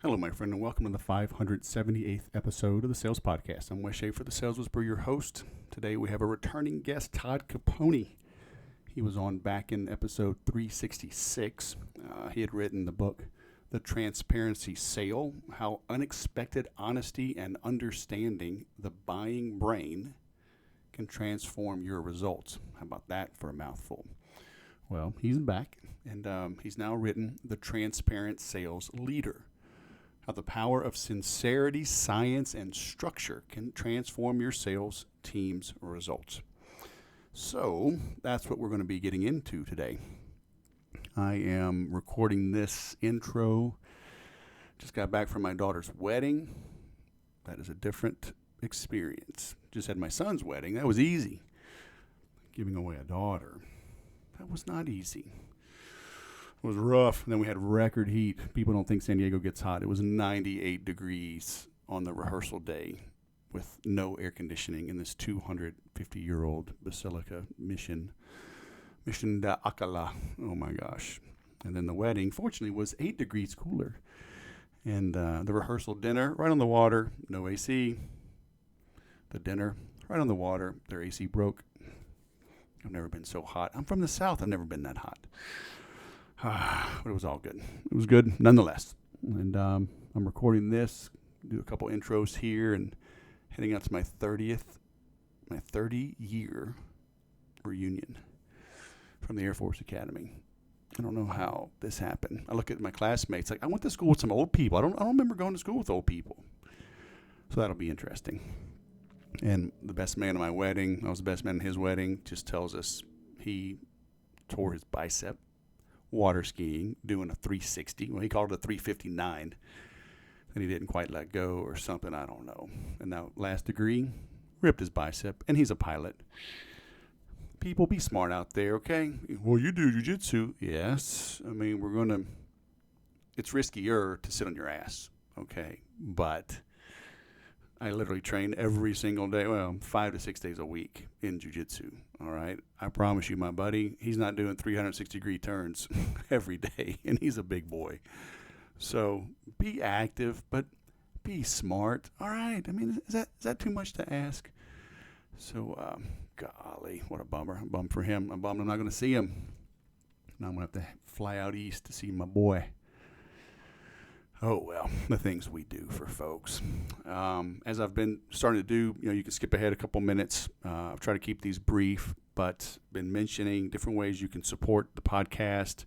Hello, my friend, and welcome to the 578th episode of the Sales Podcast. I'm Wes Schaefer, the Sales Whisperer, your host. Today we have a returning guest, Todd Caponi. He was on back in episode 366. He had written the book, The Transparency Sale, How Unexpected Honesty and Understanding the Buying Brain Can Transform Your Results. How about that for a mouthful? Well, he's back, and he's now written The Transparent Sales Leader. How the power of sincerity, science, and structure can transform your sales team's results. So that's what we're going to be getting into today. I am recording this intro. Just got back from my daughter's wedding. That is a different experience. Just had my son's wedding. That was easy. Giving away a daughter. That was not easy. It was rough. And then we had record heat. People don't think San Diego gets hot. It was 98 degrees on the rehearsal day with no air conditioning in this 250-year-old Basilica Mission de Acala. Oh my gosh. And then the wedding, fortunately, was 8 degrees cooler. And the rehearsal dinner, right on the water, no AC. The dinner, right on the water, their AC broke. I've never been so hot. I'm from the South. I've never been that hot. But it was all good. It was good nonetheless. And I'm recording this, do a couple intros here, and heading out to my 30-year reunion from the Air Force Academy. I don't know how this happened. I look at my classmates, like, I went to school with some old people. I don't remember going to school with old people. So that'll be interesting. And the best man at my wedding, I was the best man at his wedding, just tells us he tore his bicep water skiing, doing a 360. Well, he called it a 359. And he didn't quite let go or something, I don't know. And now last degree, ripped his bicep, and he's a pilot. People, be smart out there, okay? Well, you do jiu-jitsu. Yes. I mean, it's riskier to sit on your ass, okay? But I literally train every single day, 5 to 6 days a week in jiu-jitsu, all right? I promise you, my buddy, he's not doing 360-degree turns every day, and he's a big boy. So be active, but be smart, all right? I mean, is that too much to ask? So, golly, what a bummer. I'm bummed for him. I'm bummed I'm not going to see him. Now I'm going to have to fly out east to see my boy. Oh, well, the things we do for folks. As I've been starting to do, you can skip ahead a couple minutes. I've tried to keep these brief, but been mentioning different ways you can support the podcast.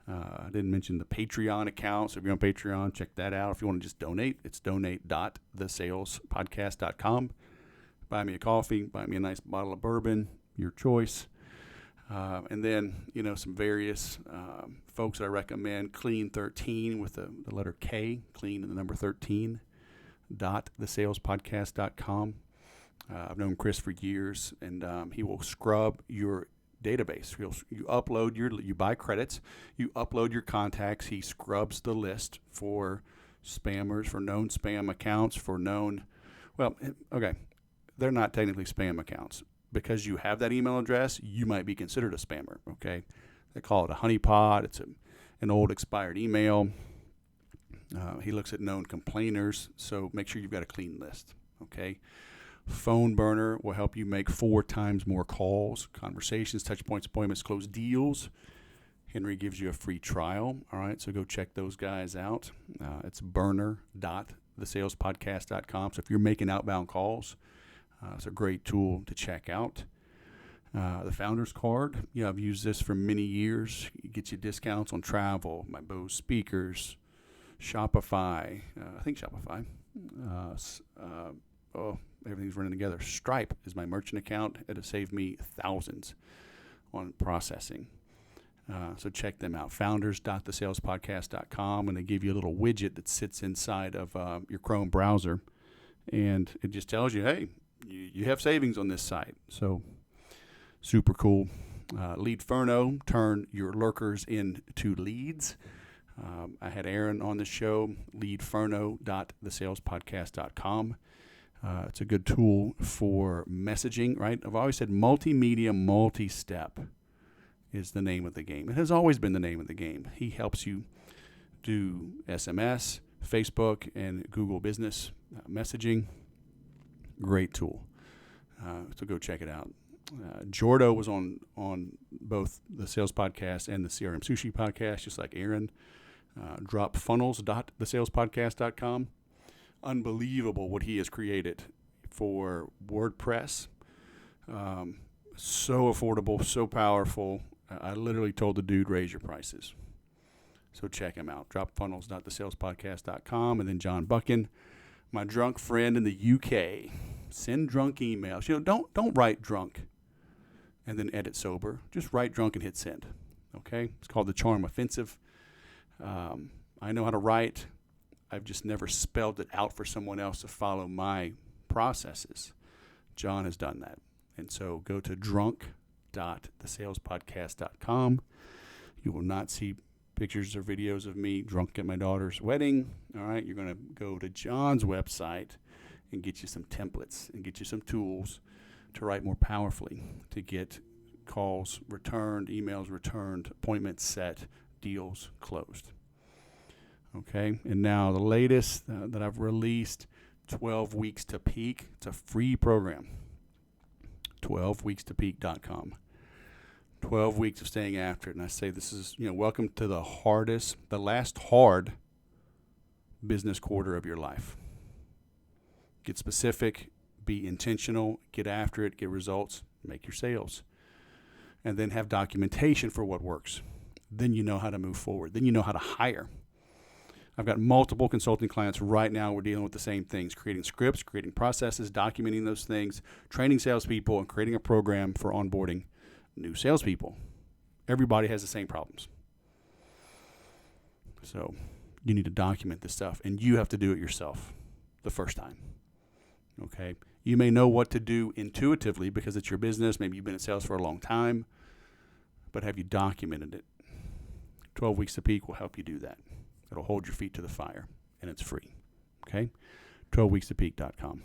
I didn't mention the Patreon account, so if you're on Patreon, check that out. If you want to just donate, it's donate.thesalespodcast.com. Buy me a coffee, buy me a nice bottle of bourbon, your choice. And then, some various folks that I recommend. Clean 13 with the letter K, clean and the number 13, .thesalespodcast.com. I've known Chris for years, and he will scrub your database. You buy credits, you upload your contacts. He scrubs the list for spammers, for known spam accounts, they're not technically spam accounts. Because you have that email address, you might be considered a spammer, okay? They call it a honeypot. It's an old expired email. He looks at known complainers, so make sure you've got a clean list, okay? Phone burner will help you make 4 times more calls, conversations, touch points, appointments, close deals. Henry gives you a free trial, all right? So go check those guys out. It's burner.thesalespodcast.com. So if you're making outbound calls, it's a great tool to check out. The Founders Card, I've used this for many years. It gets you discounts on travel, my Bose speakers, Shopify. I think Shopify. Everything's running together. Stripe is my merchant account. It has saved me thousands on processing. So check them out. Founders.thesalespodcast.com, and they give you a little widget that sits inside of your Chrome browser, and it just tells you, hey, you have savings on this site. So super cool. Leadferno, turn your lurkers into leads. I had Aaron on the show, leadferno.thesalespodcast.com. It's a good tool for messaging, right? I've always said multimedia, multi-step is the name of the game. It has always been the name of the game. He helps you do SMS, Facebook and Google Business Messaging. Great tool. So go check it out. Jordo was on both the Sales Podcast and the CRM Sushi Podcast, just like Aaron. Dropfunnels.thesalespodcast.com. Unbelievable what he has created for WordPress. So affordable, so powerful. I literally told the dude, raise your prices. So check him out. Dropfunnels.thesalespodcast.com. And then John Buchan, my drunk friend in the UK. Send drunk emails. Don't write drunk and then edit sober. Just write drunk and hit send. Okay? It's called the Charm Offensive. I know how to write. I've just never spelled it out for someone else to follow my processes. John has done that. And so go to drunk.thesalespodcast.com. You will not see pictures or videos of me drunk at my daughter's wedding. All right, you're going to go to John's website and get you some templates and get you some tools to write more powerfully, to get calls returned, emails returned, appointments set, deals closed. Okay, and now the latest that I've released, 12 Weeks to Peak. It's a free program. 12weekstopeak.com. 12 weeks of staying after it. And I say this is, welcome to the last hard business quarter of your life. Get specific, be intentional, get after it, get results, make your sales. And then have documentation for what works. Then you know how to move forward. Then you know how to hire. I've got multiple consulting clients right now. We're dealing with the same things, creating scripts, creating processes, documenting those things, training salespeople, and creating a program for onboarding new salespeople. Everybody has the same problems. So you need to document this stuff, and you have to do it yourself the first time. Okay? You may know what to do intuitively because it's your business. Maybe you've been in sales for a long time, but have you documented it? 12 Weeks to Peak will help you do that. It'll hold your feet to the fire, and it's free. Okay? 12weekstopeak.com.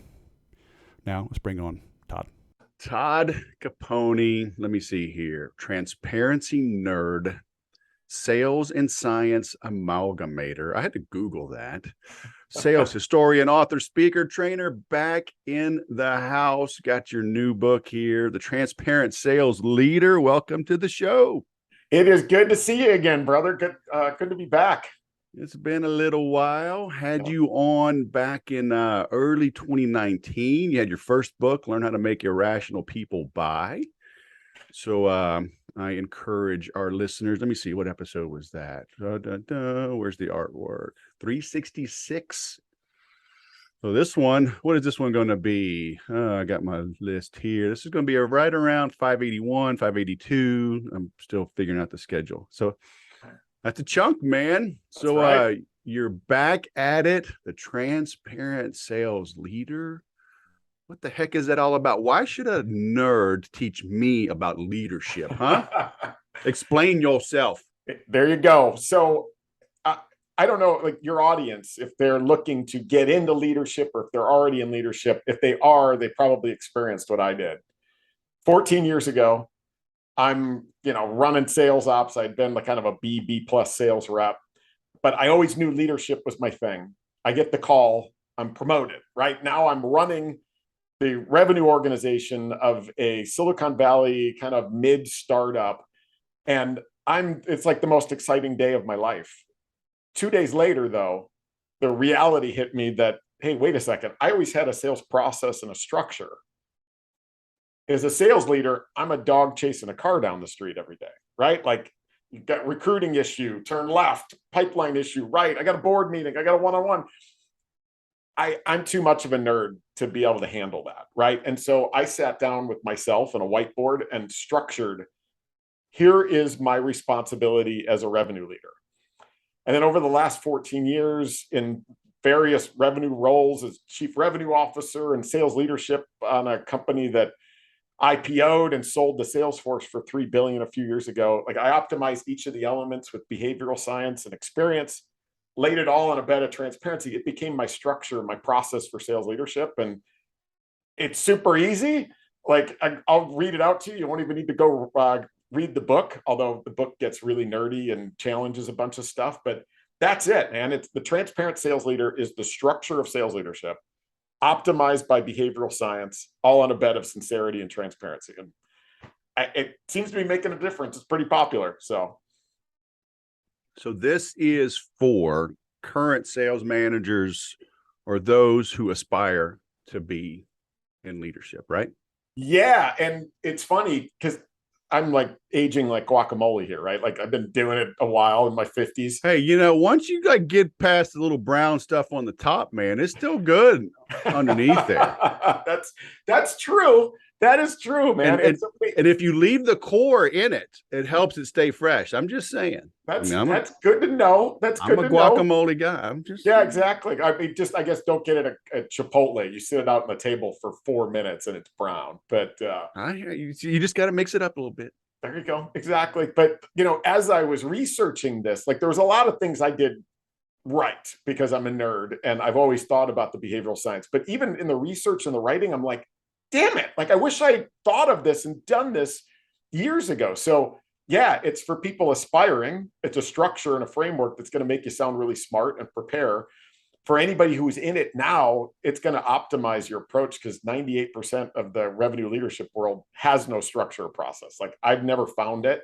Now, let's bring on Todd. Todd Caponi. Let me see here. Transparency nerd. Sales and science amalgamator. I had to Google that. Sales historian, author, speaker, trainer, back in the house. Got your new book here, The Transparent Sales Leader. Welcome to the show. It is good to see you again, brother. Good to be back. It's been a little while. Had you on back in early 2019. You had your first book, Learn How to Make Irrational People Buy. So I encourage our listeners. Let me see. What episode was that? Where's the artwork? 366. So this one, what is this one going to be? I got my list here. This is going to be right around 581, 582. I'm still figuring out the schedule. So that's a chunk, man. So right. You're back at it. The Transparent Sales Leader. What the heck is that all about? Why should a nerd teach me about leadership, huh? Explain yourself. There you go. So I don't know, like your audience, if they're looking to get into leadership or if they're already in leadership. If they are, they probably experienced what I did. 14 years ago, I'm, running sales ops. I'd been kind of a B plus sales rep, but I always knew leadership was my thing. I get the call, I'm promoted. Right now I'm running the revenue organization of a Silicon Valley kind of mid startup. And it's like the most exciting day of my life. 2 days later, though, the reality hit me that, hey, wait a second. I always had a sales process and a structure. As a sales leader, I'm a dog chasing a car down the street every day, right? Like you've got recruiting issue, turn left, pipeline issue, right? I got a board meeting, I got a one-on-one. I'm too much of a nerd to be able to handle that, right? And so I sat down with myself on a whiteboard and structured, here is my responsibility as a revenue leader. And then over the last 14 years in various revenue roles as chief revenue officer and sales leadership on a company that IPO'd and sold to Salesforce for $3 billion a few years ago. Like I optimized each of the elements with behavioral science and experience, laid it all on a bed of transparency. It became my structure, my process for sales leadership. And it's super easy. Like I'll read it out to you. You won't even need to go read the book, although the book gets really nerdy and challenges a bunch of stuff. But That's it, man. It's the transparent sales leader is the structure of sales leadership optimized by behavioral science, all on a bed of sincerity and transparency. And it seems to be making a difference. It's pretty popular. So this is for current sales managers or those who aspire to be in leadership, right? yeah, and it's funny because I'm like aging like guacamole here, right? Like I've been doing it a while in my 50s. Hey, once you like get past the little brown stuff on the top, man, it's still good underneath there. That's true. That is true, man. And if you leave the core in it, it helps it stay fresh. I'm just saying. That's good to know. I'm a guacamole guy. I'm just exactly. I mean, I guess don't get it at Chipotle. You sit it out on the table for 4 minutes and it's brown. But you just got to mix it up a little bit. There you go. Exactly. But as I was researching this, like there was a lot of things I did right because I'm a nerd and I've always thought about the behavioral science. But even in the research and the writing, I'm like, damn it. Like I wish I thought of this and done this years ago. So yeah, it's for people aspiring. It's a structure and a framework that's going to make you sound really smart and prepare. For anybody who's in it now, it's going to optimize your approach because 98% of the revenue leadership world has no structure or process. Like I've never found it.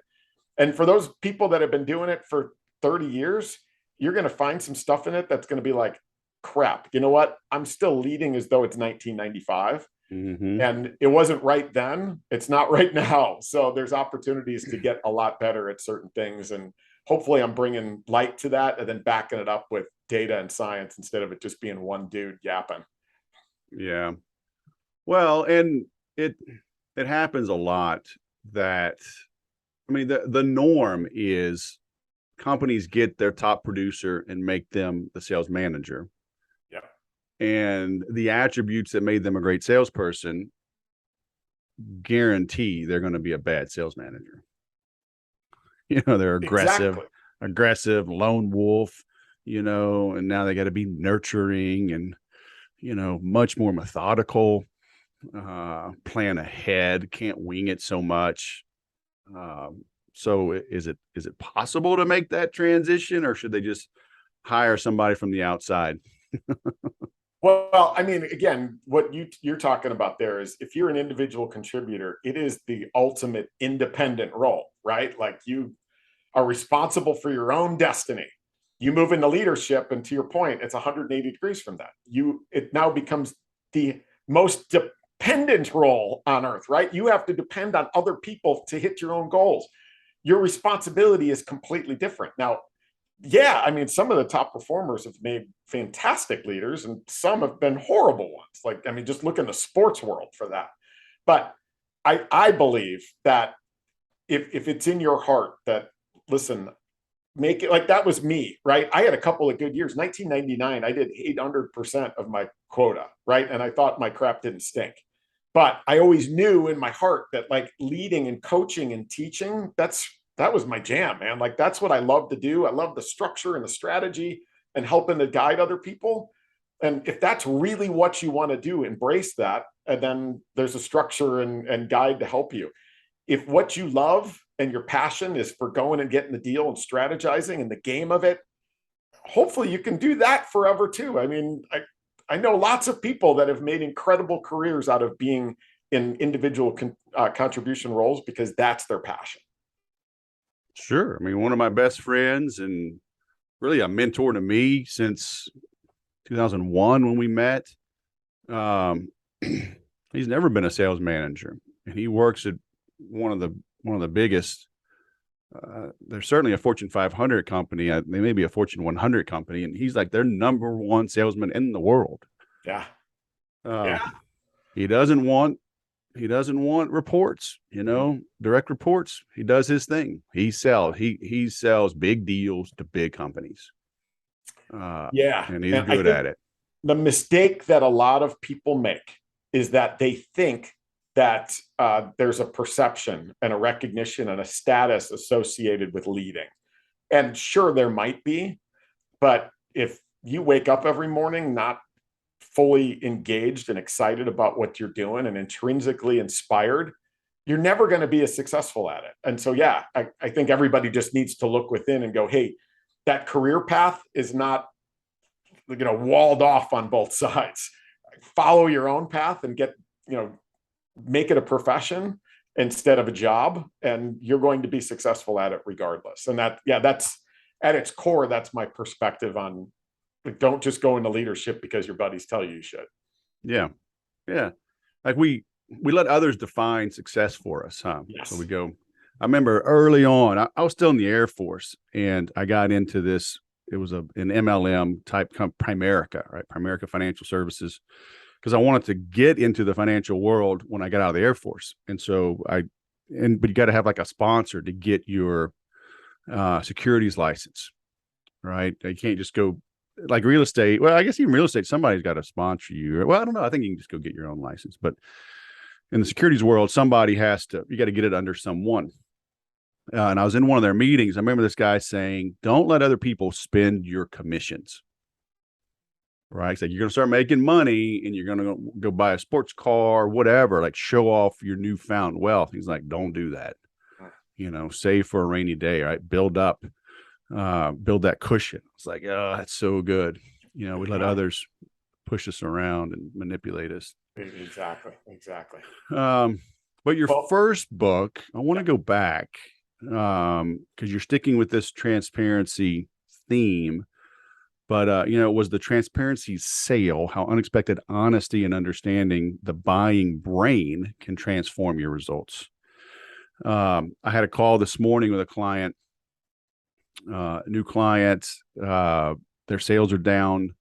And for those people that have been doing it for 30 years, you're going to find some stuff in it that's going to be like, crap, you know what? I'm still leading as though it's 1995. Mm-hmm. And it wasn't right then. It's not right now. So there's opportunities to get a lot better at certain things. And hopefully I'm bringing light to that and then backing it up with data and science instead of it just being one dude yapping. Yeah. Well, and it happens a lot that, I mean, the norm is companies get their top producer and make them the sales manager. Yeah. And the attributes that made them a great salesperson guarantee they're going to be a bad sales manager. They're aggressive, lone wolf, and now they got to be nurturing and, much more methodical, plan ahead, can't wing it so much. So is it possible to make that transition, or should they just hire somebody from the outside? Well, I mean, again, what you're talking about there is if you're an individual contributor, it is the ultimate independent role, right? Like you are responsible for your own destiny. You move into leadership, and to your point, it's 180 degrees from that. It now becomes the most dependent role on earth, right? You have to depend on other people to hit your own goals. Your responsibility is completely different. Now, yeah, I mean, some of the top performers have made fantastic leaders and some have been horrible ones. Like, I mean, just look in the sports world for that. But I believe that if it's in your heart that, listen, make it like that was me, right? I had a couple of good years. 1999, I did 800% of my quota, right? And I thought my crap didn't stink. But I always knew in my heart that like leading and coaching and teaching, that was my jam, man. Like that's what I love to do. I love the structure and the strategy and helping to guide other people. And if that's really what you want to do, embrace that. And then there's a structure and guide to help you. If what you love and your passion is for going and getting the deal and strategizing and the game of it, hopefully you can do that forever too. I mean, I know lots of people that have made incredible careers out of being in individual contribution roles because that's their passion. Sure. I mean, one of my best friends and really a mentor to me since 2001 when we met. He's never been a sales manager, and he works at one of the biggest. There's certainly a Fortune 500 company. They may be a Fortune 100 company, and he's like their number one salesman in the world. Yeah. He doesn't want reports, direct reports. He does his thing. He sells big deals to big companies. And he's good at it. The mistake that a lot of people make is that they think that there's a perception and a recognition and a status associated with leading. And sure, there might be, but if you wake up every morning not fully engaged and excited about what you're doing and intrinsically inspired, you're never going to be as successful at it. And so, yeah, I think everybody just needs to look within and go, hey, that career path is not, walled off on both sides. Follow your own path and make it a profession instead of a job, and you're going to be successful at it regardless. And that's at its core, that's my perspective on, don't just go into leadership because your buddies tell you should. Yeah. Yeah. Like we let others define success for us, huh? Yes. So we go, I remember early on, I was still in the Air Force, and I got into this. It was an MLM type Primerica, right? Primerica Financial Services, because I wanted to get into the financial world when I got out of the Air Force. And so but you got to have like a sponsor to get your securities license, right? You can't just go like real estate. Well, I guess even real estate, somebody's got to sponsor you. Well, I don't know. I think you can just go get your own license. But in the securities world, you got to get it under someone. And I was in one of their meetings. I remember this guy saying, don't let other people spend your commissions. Right. So you're going to start making money and you're going to go buy a sports car, whatever, like show off your newfound wealth. He's like, don't do that. Save for a rainy day, right? Build that cushion. It's like, oh, that's so good. We let others push us around and manipulate us. Exactly. But your first book, I want to go back because you're sticking with this transparency theme. But, it was the transparency sale, how unexpected honesty and understanding the buying brain can transform your results. I had a call this morning with a client, new client. Their sales are down.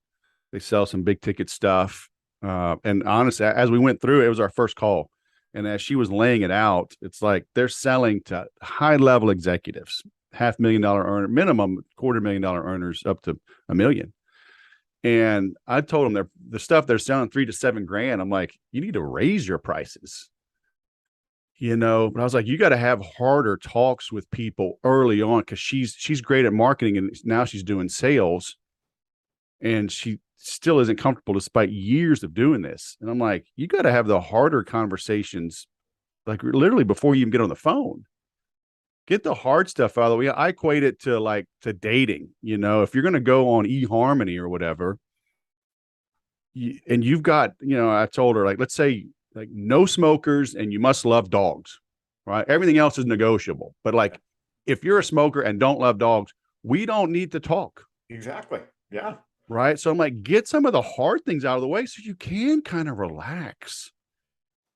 They sell some big ticket stuff. And honestly, as we went through, it was our first call. And as she was laying it out, it's like they're selling to high level executives, $500,000 earner, minimum $250,000 earners up to $1 million. And I told them the stuff they're selling $3,000 to $7,000. I'm like, you need to raise your prices, but I was like, you got to have harder talks with people early on. Cause she's great at marketing and now she's doing sales and she still isn't comfortable despite years of doing this. And I'm like, you got to have the harder conversations, like literally before you even get on the phone. Get the hard stuff out of the way. I equate it to dating. If you're going to go on eHarmony or whatever, and you've got, I told her, like, let's say like no smokers and you must love dogs, right? Everything else is negotiable. But like, if you're a smoker and don't love dogs, we don't need to talk. Exactly. Yeah. Right. So I'm like, get some of the hard things out of the way so you can kind of relax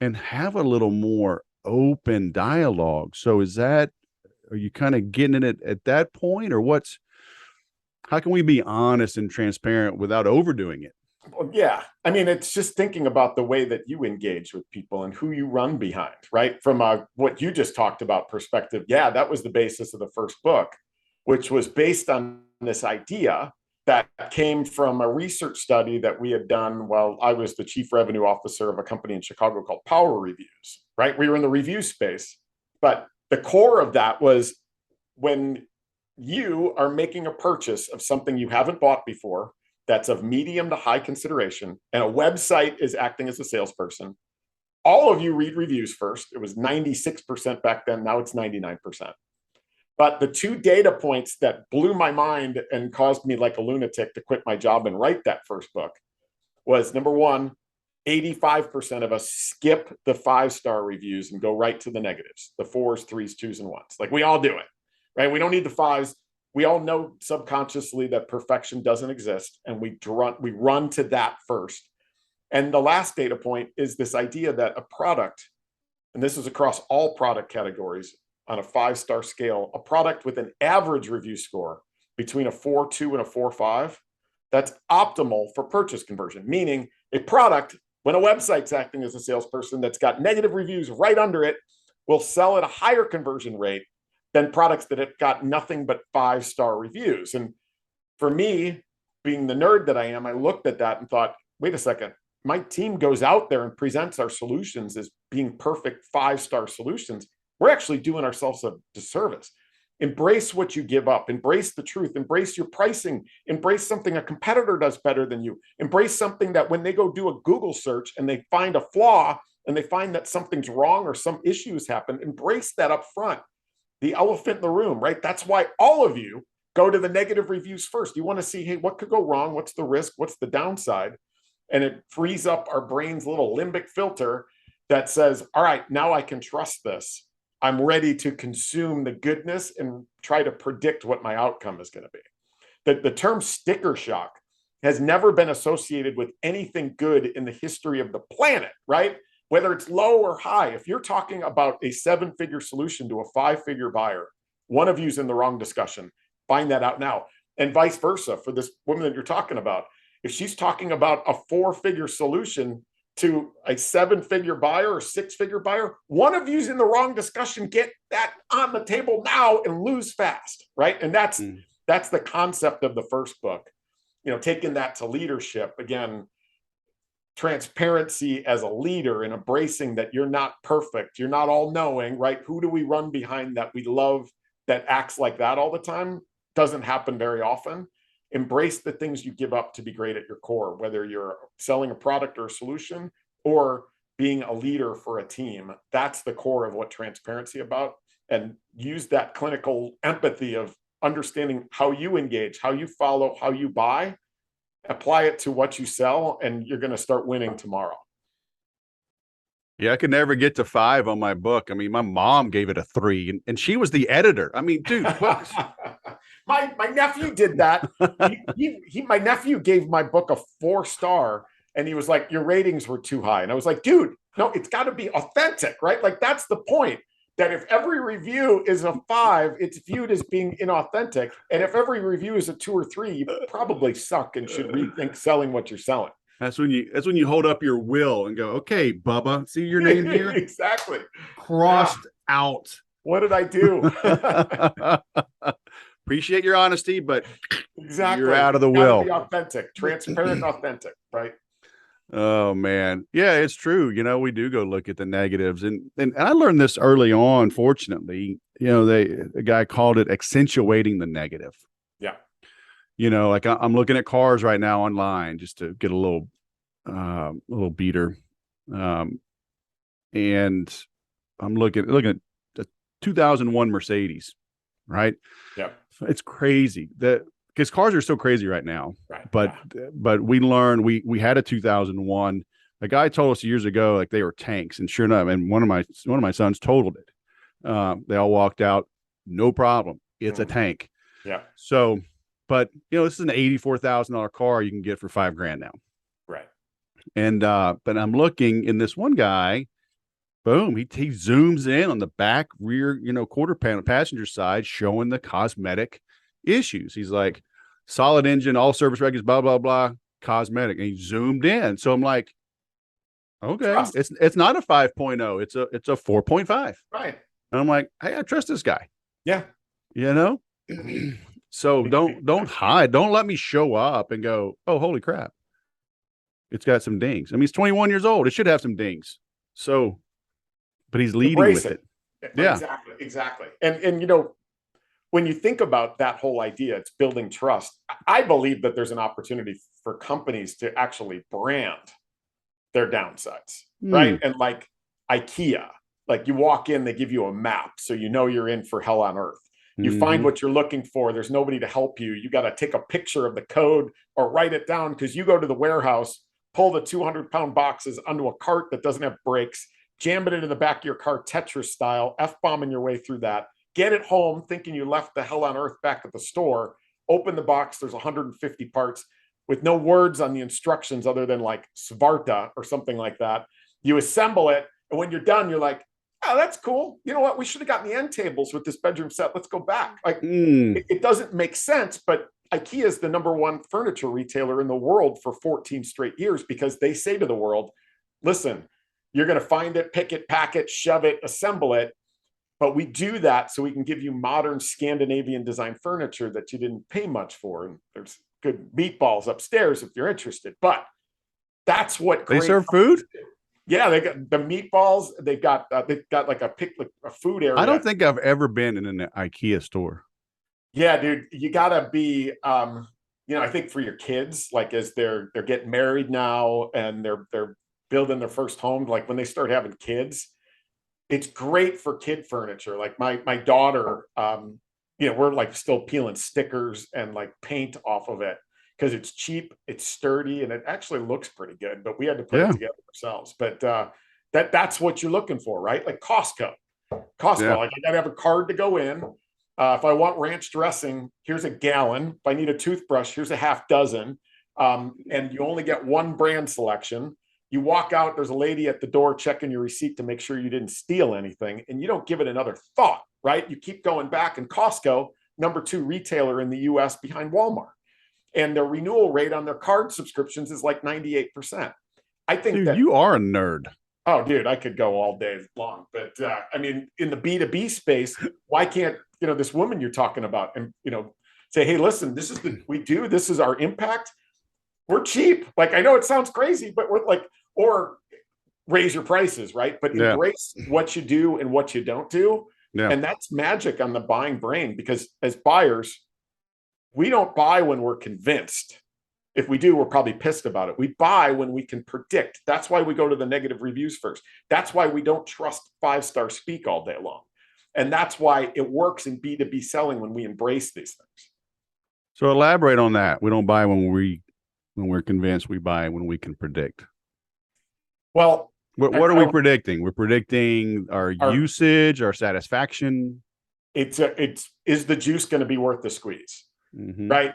and have a little more open dialogue. So are you kind of getting it at that point, or how can we be honest and transparent without overdoing it? Well, yeah. I mean, it's just thinking about the way that you engage with people and who you run behind, right? From what you just talked about perspective. Yeah, that was the basis of the first book, which was based on this idea that came from a research study that we had done while I was the chief revenue officer of a company in Chicago called Power Reviews, right? We were in the review space, but the core of that was when you are making a purchase of something you haven't bought before, that's of medium to high consideration, and a website is acting as a salesperson, all of you read reviews first. It was 96% back then. Now it's 99%. But the two data points that blew my mind and caused me like a lunatic to quit my job and write that first book was, number one, 85% of us skip the 5-star reviews and go right to the negatives, the 4s, 3s, 2s, and 1s. Like we all do it, right? We don't need the 5s. We all know subconsciously that perfection doesn't exist, and we run to that first. And the last data point is this idea that a product, and this is across all product categories on a 5-star scale, a product with an average review score between a 4.2 and a 4.5, that's optimal for purchase conversion, meaning a product, when a website's acting as a salesperson that's got negative reviews right under it, will sell at a higher conversion rate than products that have got nothing but 5-star reviews. And for me, being the nerd that I am, I looked at that and thought, wait a second, my team goes out there and presents our solutions as being perfect 5-star solutions. We're actually doing ourselves a disservice. Embrace what you give up. Embrace the truth. Embrace your pricing. Embrace something a competitor does better than you. Embrace something that when they go do a Google search and they find a flaw and they find that something's wrong or some issues happen, embrace that up front. The elephant in the room, right? That's why all of you go to the negative reviews first. You want to see, hey, what could go wrong? What's the risk? What's the downside? And it frees up our brain's little limbic filter that says, all right, now I can trust this. I'm ready to consume the goodness and try to predict what my outcome is going to be. The term sticker shock has never been associated with anything good in the history of the planet, right? Whether it's low or high, if you're talking about a 7-figure solution to a 5-figure buyer, one of you's in the wrong discussion. Find that out now. And vice versa for this woman that you're talking about. If she's talking about a 4-figure solution to a 7-figure buyer or 6-figure buyer, one of you's in the wrong discussion. Get that on the table now and lose fast, right? And that's the concept of the first book. Taking that to leadership, again, transparency as a leader and embracing that you're not perfect, you're not all knowing, right? Who do we run behind that we love that acts like that all the time? Doesn't happen very often. Embrace the things you give up to be great at your core, whether you're selling a product or a solution or being a leader for a team. That's the core of what transparency about. And use that clinical empathy of understanding how you engage, how you follow, how you buy, apply it to what you sell, and you're going to start winning tomorrow. Yeah, I could never get to 5 on my book. I mean, my mom gave it a 3, and she was the editor. I mean, dude, my nephew did that. My nephew gave my book a 4-star, and he was like, "Your ratings were too high." And I was like, "Dude, no, it's got to be authentic, right? Like that's the point. That if every review is a 5, it's viewed as being inauthentic, and if every review is a 2 or 3, you probably suck and should rethink selling what you're selling." That's when you hold up your will and go, "Okay, Bubba, see your name here? Exactly. Crossed out. What did I do?" Appreciate your honesty, but exactly, you're out of the will. Be authentic, transparent, authentic, right? Oh man. Yeah, it's true. We do go look at the negatives. And I learned this early on, fortunately. The guy called it accentuating the negative. Yeah. Like I'm looking at cars right now online just to get a little beater. And I'm looking at the 2001 Mercedes, right? Yeah. It's crazy because cars are so crazy right now. Right. But we learned we had a 2001. A guy told us years ago like they were tanks, and sure enough, and one of my sons totaled it. They all walked out, no problem. It's a tank. Yeah. So, but this is an $84,000 car you can get for $5,000 now. Right. And but I'm looking in this one guy. Boom, he zooms in on the back rear, quarter panel passenger side, showing the cosmetic issues. He's like, solid engine, all service records, blah, blah, blah, cosmetic. And he zoomed in. So I'm like, okay, trust. It's not a 5.0, it's a 4.5. Right. And I'm like, hey, I trust this guy. Yeah. So don't hide. Don't let me show up and go, oh, holy crap. It's got some dings. I mean, he's 21 years old. It should have some dings. So, but he's leading with it. Yeah, exactly. And when you think about that whole idea, it's building trust. I believe that there's an opportunity for companies to actually brand their downsides, right? And like IKEA, like you walk in, they give you a map, so you're in for hell on earth. You find what you're looking for. There's nobody to help you. You got to take a picture of the code or write it down because you go to the warehouse, pull the 200-pound boxes onto a cart that doesn't have brakes, jam it into the back of your car, Tetris style, F-bombing your way through that, get it home thinking you left the hell on earth back at the store, open the box, there's 150 parts with no words on the instructions other than like Svarta or something like that. You assemble it, and when you're done, you're like, oh, that's cool. You know what? We should have gotten the end tables with this bedroom set. Let's go back. Like it doesn't make sense, but IKEA is the #1 furniture retailer in the world for 14 straight years because they say to the world, listen, you're going to find it, pick it, pack it, shove it, assemble it. But we do that so we can give you modern Scandinavian design furniture that you didn't pay much for. And there's good meatballs upstairs if you're interested. But that's what they serve food. Yeah, they got the meatballs. They've got like a food area. I don't think I've ever been in an IKEA store. Yeah, dude, you gotta be. I think for your kids, like as they're getting married now and they're building their first home, like when they start having kids, it's great for kid furniture. Like my daughter, we're like still peeling stickers and like paint off of it because it's cheap, it's sturdy, and it actually looks pretty good, but we had to put it Yeah. together ourselves. But that's what you're looking for, right? Like Yeah. like I gotta have a card to go in. If I want ranch dressing, here's a gallon. If I need a toothbrush, here's a half dozen. And you only get one brand selection. You walk out, there's a lady at the door checking your receipt to make sure you didn't steal anything, and you don't give it another thought, right? You keep going back. And Costco, number 2 retailer in the US behind Walmart, and their renewal rate on their card subscriptions is like 98%. I think Dude, that, you are a nerd. oh, dude, I could go all day long. But I mean, in the B2B space, why can't, this woman you're talking about and, say, hey, listen, this is this is our impact. We're cheap. Like, I know it sounds crazy, but we're like, or raise your prices, right? But Yeah. embrace what you do and what you don't do. Yeah. And that's magic on the buying brain, because as buyers, we don't buy when we're convinced. If we do, we're probably pissed about it. We buy when we can predict. That's why we go to the negative reviews first. That's why we don't trust 5-star speak all day long. And that's why it works in B2B selling when we embrace these things. So elaborate on that. We don't buy when we're convinced. We buy when we can predict. Well, what are we predicting? We're predicting our usage, our satisfaction. Is the juice going to be worth the squeeze? Mm-hmm. Right?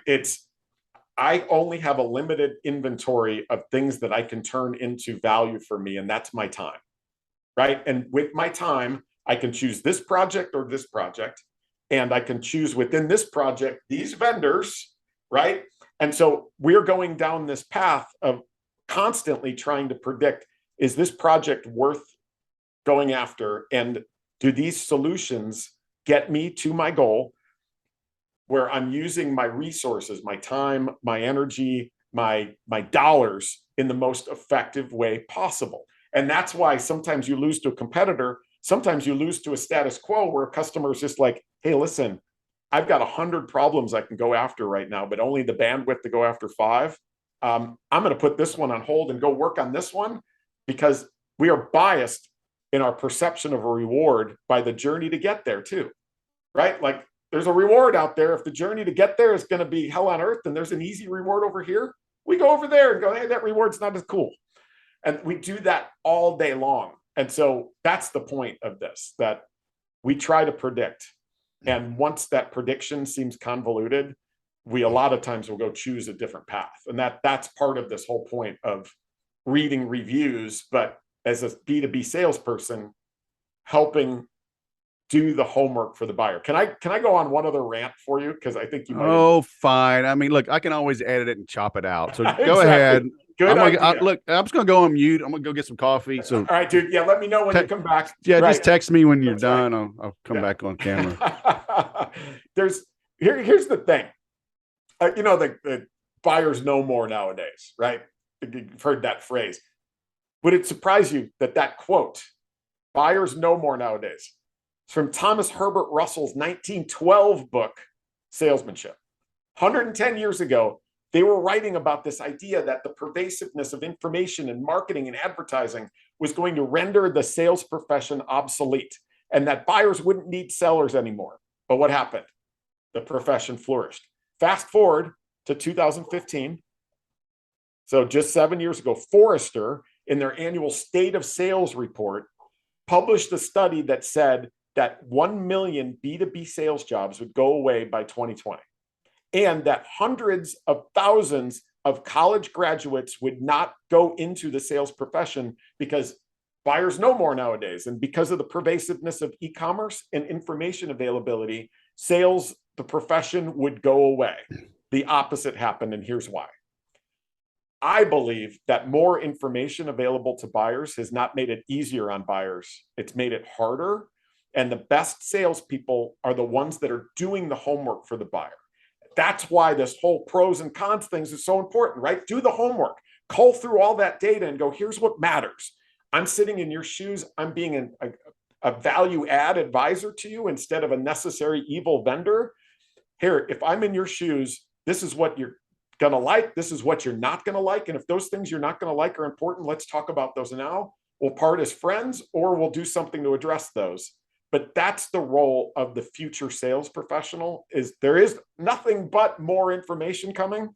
I only have a limited inventory of things that I can turn into value for me, and that's my time. Right? And with my time, I can choose this project or this project, and I can choose within this project these vendors, right? And so we're going down this path of constantly trying to predict, is this project worth going after? And do these solutions get me to my goal, where I'm using my resources, my time, my energy, my dollars in the most effective way possible? And that's why sometimes you lose to a competitor. Sometimes you lose to a status quo where a customer is just like, hey, listen, I've got 100 problems I can go after right now, but only the bandwidth to go after 5. I'm going to put this one on hold and go work on this one, because we are biased in our perception of a reward by the journey to get there too, right? Like, there's a reward out there. If the journey to get there is going to be hell on earth, and there's an easy reward over here, we go over there and go, hey, that reward's not as cool. And we do that all day long. And so that's the point of this, that we try to predict. And once that prediction seems convoluted, we a lot of times will go choose a different path. And that's part of this whole point of reading reviews, but as a B2B salesperson, helping do the homework for the buyer. Can I go on one other rant for you? Because I think you might. Oh, fine. I mean, look, I can always edit it and chop it out. So Exactly. Go ahead. Good idea. Look, I'm just going to go on mute. I'm going to go get some coffee. So, all right, dude. Yeah, let me know when you come back. Yeah, right. Just text me when you're That's done. right. I'll come back on camera. Here's the thing. The buyers know more nowadays, right? You've heard that phrase. Would it surprise you that quote, buyers know more nowadays, it's from Thomas Herbert Russell's 1912 book, Salesmanship. 110 years ago, they were writing about this idea that the pervasiveness of information and marketing and advertising was going to render the sales profession obsolete, and that buyers wouldn't need sellers anymore. But what happened? The profession flourished. Fast forward to 2015. So just 7 years ago, Forrester, in their annual State of Sales report, published a study that said that 1 million B2B sales jobs would go away by 2020, and that hundreds of thousands of college graduates would not go into the sales profession because buyers know more nowadays. And because of the pervasiveness of e-commerce and information availability, sales, the profession, would go away. The opposite happened, and here's why. I believe that more information available to buyers has not made it easier on buyers. It's made it harder. And the best salespeople are the ones that are doing the homework for the buyer. That's why this whole pros and cons things is so important, right? Do the homework, cull through all that data and go, here's what matters. I'm sitting in your shoes. I'm being a value add advisor to you instead of a necessary evil vendor. Here, if I'm in your shoes, this is what you're going to like. This is what you're not going to like. And if those things you're not going to like are important, let's talk about those now. We'll part as friends, or we'll do something to address those. But that's the role of the future sales professional. Is there is nothing but more information coming,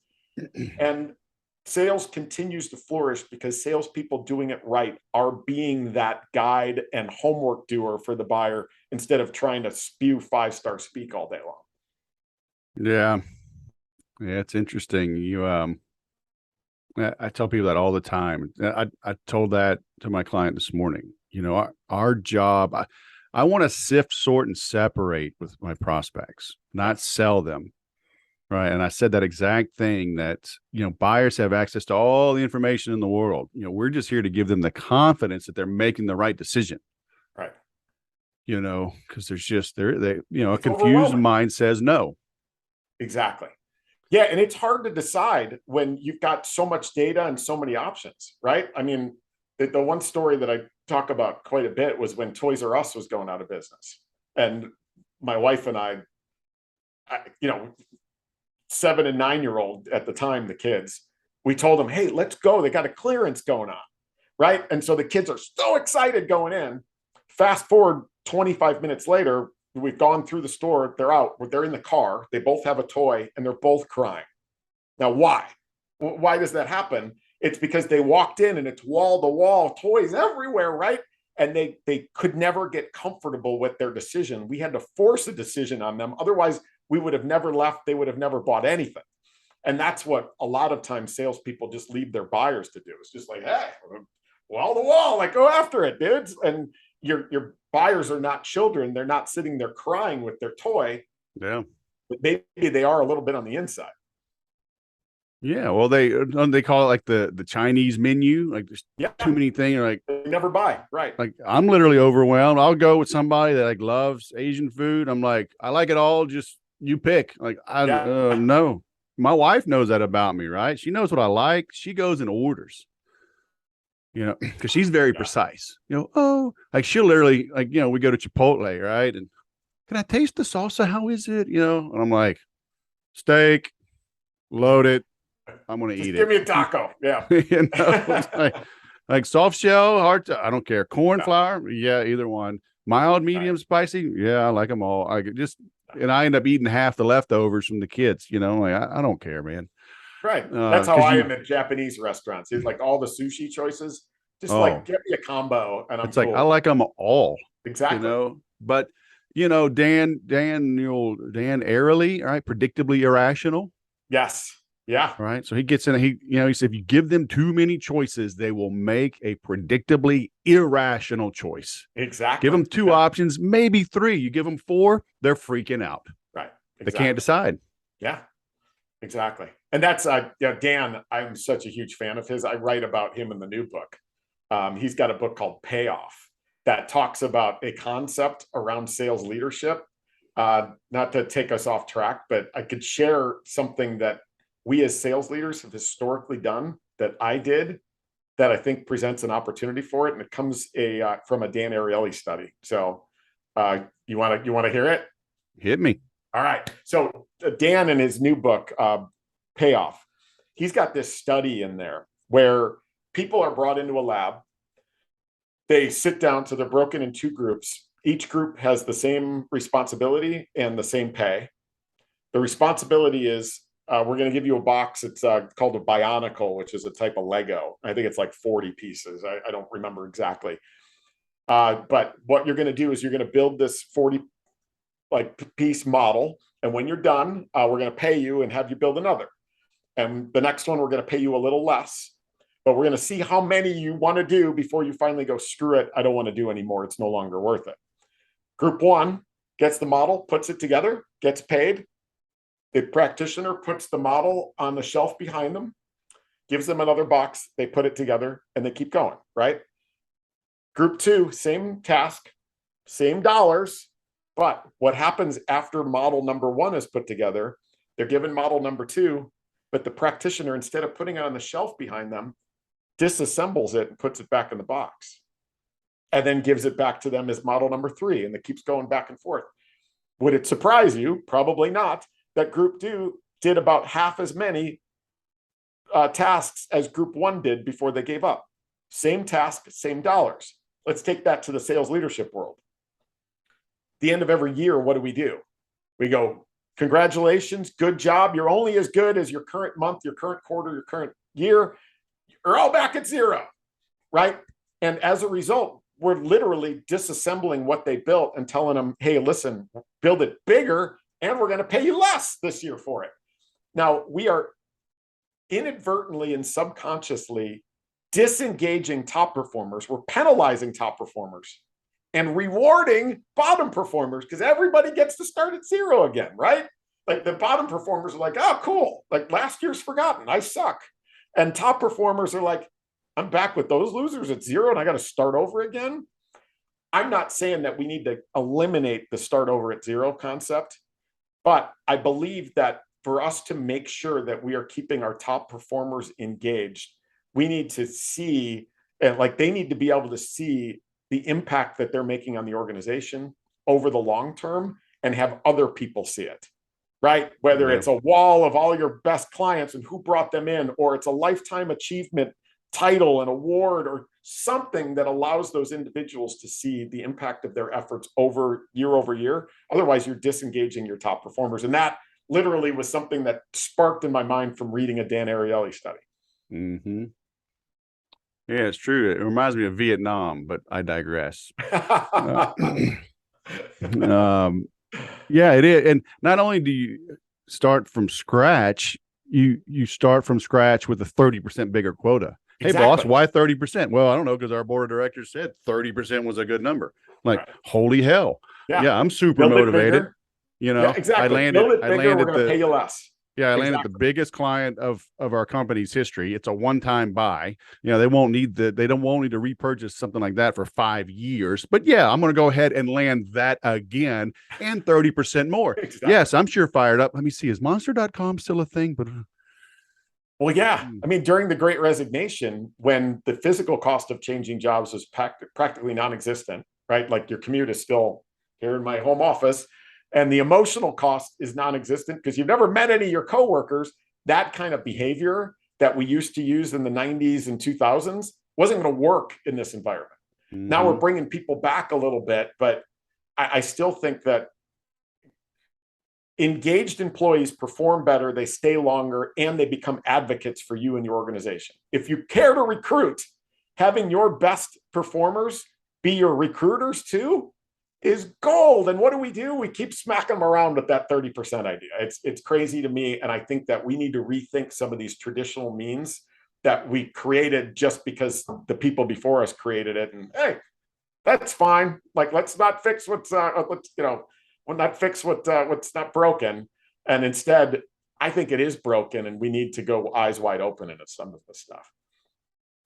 and sales continues to flourish because salespeople doing it right are being that guide and homework doer for the buyer instead of trying to spew 5-star speak all day long. Yeah. Yeah. It's interesting. I tell people that all the time. I told that to my client this morning. Our job, I want to sift, sort, and separate with my prospects, not sell them. Right. And I said that exact thing that, buyers have access to all the information in the world. We're just here to give them the confidence that they're making the right decision. Right. Because there's just a It's confused overwhelming. mind says no. Exactly. Yeah. And it's hard to decide when you've got so much data and so many options, right? I mean, the one story that I talk about quite a bit was when Toys R Us was going out of business. And my wife and I 7 and 9-year-old at the time, the kids, we told them, hey, let's go. They got a clearance going on. Right. And so the kids are so excited going in. Fast forward 25 minutes later, we've gone through the store. They're out. They're in the car. They both have a toy and they're both crying. Now, why? Why does that happen? It's because they walked in and it's wall to wall toys everywhere. Right. And they could never get comfortable with their decision. We had to force a decision on them. Otherwise, we would have never left. They would have never bought anything. And that's what a lot of times salespeople just leave their buyers to do. It's just like, hey, wall to wall, like go after it, dudes. And your buyers are not children. They're not sitting there crying with their toy. Yeah. But maybe they are a little bit on the inside. Yeah. Well, they call it like the Chinese menu. Like there's too many things. Like they never buy. Right. Like I'm literally overwhelmed. I'll go with somebody that like loves Asian food. I'm like, I like it all. Just you pick. Like no. My wife knows that about me, right? She knows what I like. She goes and orders, because she's very precise. Like she'll literally, like, we go to Chipotle, right? And can I taste the salsa? How is it? And I'm like, steak, load it. I'm gonna eat it. Give me a taco. Yeah. Like soft shell, I don't care. Corn flour, yeah, either one. Mild, medium, spicy, yeah, I like them all. And I end up eating half the leftovers from the kids. Like I don't care, man. Right. That's how I am at Japanese restaurants. It's like all the sushi choices. Just like get me a combo, and it's cool. Like I like them all. Exactly. But Dan Ariely, right? Predictably irrational. Yes. Yeah. Right. So he gets in, he said, if you give them too many choices, they will make a predictably irrational choice. Exactly. Give them 2 options, maybe 3. You give them 4, they're freaking out. Right. Exactly. They can't decide. Yeah, exactly. And that's, Dan, I'm such a huge fan of his. I write about him in the new book. He's got a book called Payoff that talks about a concept around sales leadership. Not to take us off track, but I could share something that we as sales leaders have historically done that I did that I think presents an opportunity for it. And it comes from a Dan Ariely study. So you want to hear it? Hit me. All right. So Dan in his new book, Payoff, he's got this study in there where people are brought into a lab. They sit down, so they're broken in 2 groups. Each group has the same responsibility and the same pay. The responsibility is, we're going to give you a box. It's called a Bionicle, which is a type of Lego. I think it's like 40 pieces. I don't remember exactly. But what you're going to do is you're going to build this 40 piece model. And when you're done, we're going to pay you and have you build another. And the next one, we're going to pay you a little less. But we're going to see how many you want to do before you finally go, screw it, I don't want to do anymore. It's no longer worth it. Group 1 gets the model, puts it together, gets paid. The practitioner puts the model on the shelf behind them, gives them another box, they put it together, and they keep going, right? Group 2, same task, same dollars, but what happens after model number 1 is put together, they're given model number 2, but the practitioner, instead of putting it on the shelf behind them, disassembles it and puts it back in the box, and then gives it back to them as model number 3, and it keeps going back and forth. Would it surprise you? Probably not. That group 2 did about half as many tasks as group 1 did before they gave up. Same task, same dollars. Let's take that to the sales leadership world. the end of every year, what do? We go, congratulations, good job. You're only as good as your current month, your current quarter, your current year. You're all back at zero, right? And as a result, we're literally disassembling what they built and telling them, hey, listen, build it bigger and we're going to pay you less this year for it. Now, we are inadvertently and subconsciously disengaging top performers. We're penalizing top performers and rewarding bottom performers because everybody gets to start at zero again, right? Like the bottom performers are like, oh, cool. Like last year's forgotten. I suck. And top performers are like, I'm back with those losers at zero and I got to start over again. I'm not saying that we need to eliminate the start over at zero concept, but I believe that for us to make sure that we are keeping our top performers engaged, we need to see, like they need to be able to see the impact that they're making on the organization over the long term and have other people see it, right? Whether it's a wall of all your best clients and who brought them in, or it's a lifetime achievement title and award or something that allows those individuals to see the impact of their efforts over year. Otherwise, you're disengaging your top performers. And that literally was something that sparked in my mind from reading a Dan Ariely study. Mm-hmm. Yeah, it's true. It reminds me of Vietnam, but I digress. Yeah, it is. And not only do you start from scratch, you start from scratch with a 30% bigger quota. Exactly. Hey, boss, why 30%? Well, I don't know, because our board of directors said 30% was a good number. Like, right. Holy hell. Yeah, I'm super motivated. You know, exactly. I landed we're going to pay you less. Yeah, I landed the biggest client of our company's history. It's a one-time buy. You know, they won't need to repurchase something like that for 5 years. But yeah, I'm going to go ahead and land that again and 30% more. Exactly. Yes, I'm sure fired up. Let me see. Is monster.com still a thing? But well, yeah. I mean, during the Great Resignation, when the physical cost of changing jobs was practically non-existent, right? Like your commute is still here in my home office, and the emotional cost is non-existent because you've never met any of your coworkers. That kind of behavior that we used to use in the 90s and 2000s wasn't going to work in this environment. Mm-hmm. Now we're bringing people back a little bit, but I still think that engaged employees perform better, they stay longer, and they become advocates for you and your organization. If you care to recruit, having your best performers be your recruiters too is gold. And what do? We keep smacking them around with that 30% idea. It's crazy to me. And I think that we need to rethink some of these traditional means that we created just because the people before us created it. And hey, that's fine. Like, let's not fix what's not broken. And instead, I think it is broken and we need to go eyes wide open into some of this stuff.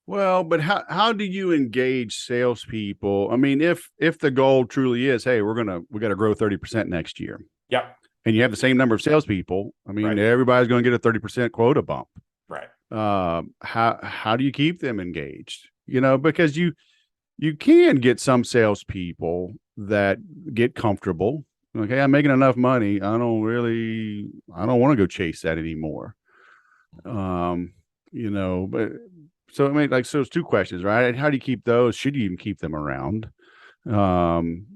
Well, but how do you engage salespeople? I mean, if the goal truly is, hey, we got to grow 30% next year. Yeah. And you have the same number of salespeople. I mean, Everybody's going to get a 30% quota bump. Right. How do you keep them engaged? You know, because you can get some salespeople that get comfortable. Okay, I'm making enough money. I don't want to go chase that anymore. You know, but so I mean, so it's two questions, right? How do you keep those? Should you even keep them around? And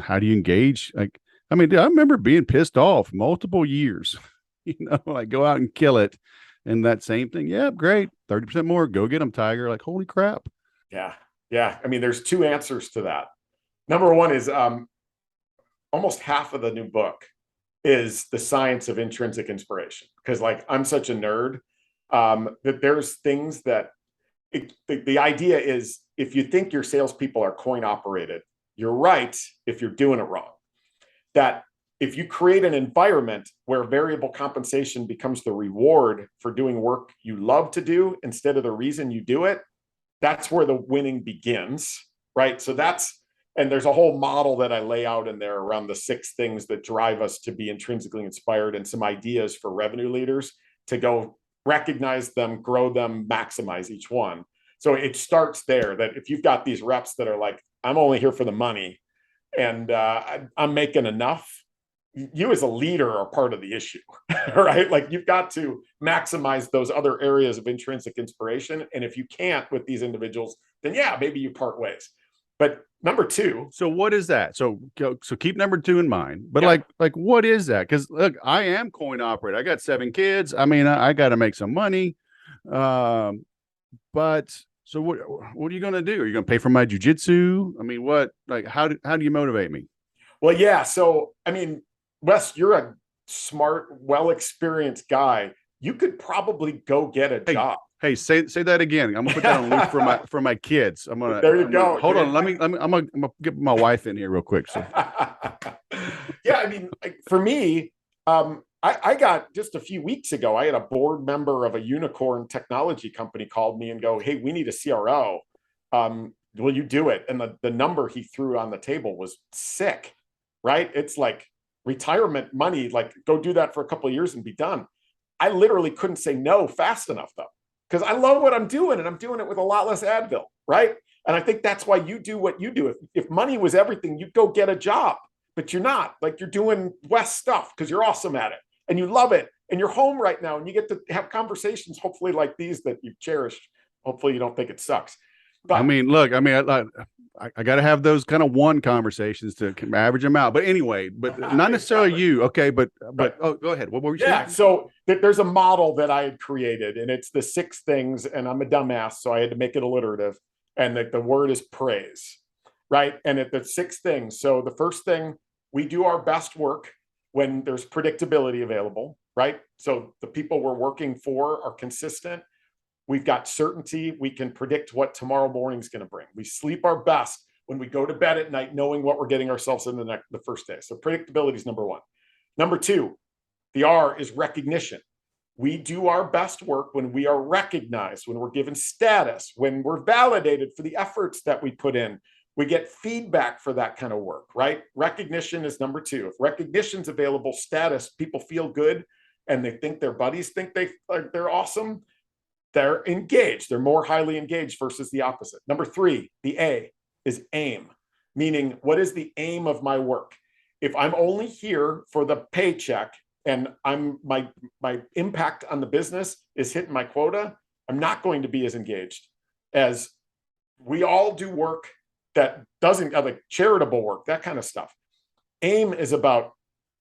how do you engage? Like, I mean, I remember being pissed off multiple years, you know, like go out and kill it. And that same thing. Yeah, great. 30% more. Go get them, Tiger. Like, holy crap. Yeah. Yeah. I mean, there's two answers to that. Number one is almost half of the new book is the science of intrinsic inspiration. Because like, I'm such a nerd that there's things that the idea is if you think your salespeople are coin operated, you're right if you're doing it wrong. That if you create an environment where variable compensation becomes the reward for doing work you love to do instead of the reason you do it, that's where the winning begins, right? So and there's a whole model that I lay out in there around the 6 things that drive us to be intrinsically inspired and some ideas for revenue leaders to go recognize them, grow them, maximize each one. So it starts there, that if you've got these reps that are like, I'm only here for the money and I'm making enough, you as a leader are part of the issue, right? Like you've got to maximize those other areas of intrinsic inspiration. And if you can't with these individuals, then yeah, maybe you part ways. But number two. So what is that? So keep number 2 in mind. But Yeah. like what is that? Because look, I am coin operator. I got 7 kids. I mean, I got to make some money. But so what are you gonna do? Are you gonna pay for my jujitsu? I mean, what like how do you motivate me? Well, yeah. So I mean, Wes, you're a smart, well experienced guy. You could probably go get a job. Hey, say that again. I'm gonna put that on loop for my kids. There you go. Hold on. Let me. I'm gonna get my wife in here real quick. So. Yeah, I mean, for me, I got just a few weeks ago, I had a board member of a unicorn technology company called me and go, "Hey, we need a CRO. Will you do it?" And the number he threw on the table was sick, right? It's like retirement money, like go do that for a couple of years and be done. I literally couldn't say no fast enough though, because I love what I'm doing and I'm doing it with a lot less Advil, right? And I think that's why you do what you do. If money was everything, you'd go get a job, but you're not. Like you're doing West stuff because you're awesome at it and you love it. And you're home right now and you get to have conversations, hopefully like these that you've cherished. Hopefully you don't think it sucks. But I mean, look, I mean, I got to have those kind of one conversations to average them out. But anyway, but not necessarily you. Okay. But oh, go ahead. What were you saying? Yeah. So there's a model that I had created and it's the 6 things. And I'm a dumbass, so I had to make it alliterative. And the word is praise, right? And the 6 things. So the first thing, we do our best work when there's predictability available, right? So the people we're working for are consistent. We've got certainty. We can predict what tomorrow morning is going to bring. We sleep our best when we go to bed at night, knowing what we're getting ourselves in the first day. So predictability is number 1. Number 2, the R is recognition. We do our best work when we are recognized, when we're given status, when we're validated for the efforts that we put in. We get feedback for that kind of work, right? Recognition is number 2. If recognition's available, status, people feel good and they think their buddies think they're awesome, they're engaged. They're more highly engaged versus the opposite. Number 3, the A is aim, meaning what is the aim of my work? If I'm only here for the paycheck and my impact on the business is hitting my quota, I'm not going to be as engaged as we all do work that doesn't have like charitable work, that kind of stuff. Aim is about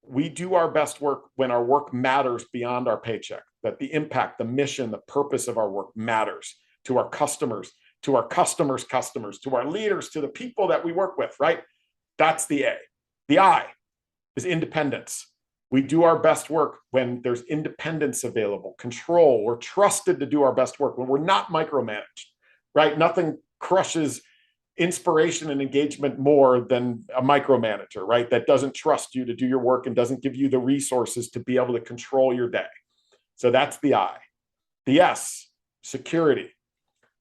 we do our best work when our work matters beyond our paycheck, that the impact, the mission, the purpose of our work matters to our customers, to our customers' customers, to our leaders, to the people that we work with, right? That's the A. The I is independence. We do our best work when there's independence available, control. We're trusted to do our best work when we're not micromanaged, right? Nothing crushes inspiration and engagement more than a micromanager, right? That doesn't trust you to do your work and doesn't give you the resources to be able to control your day. So that's the I. The S, security.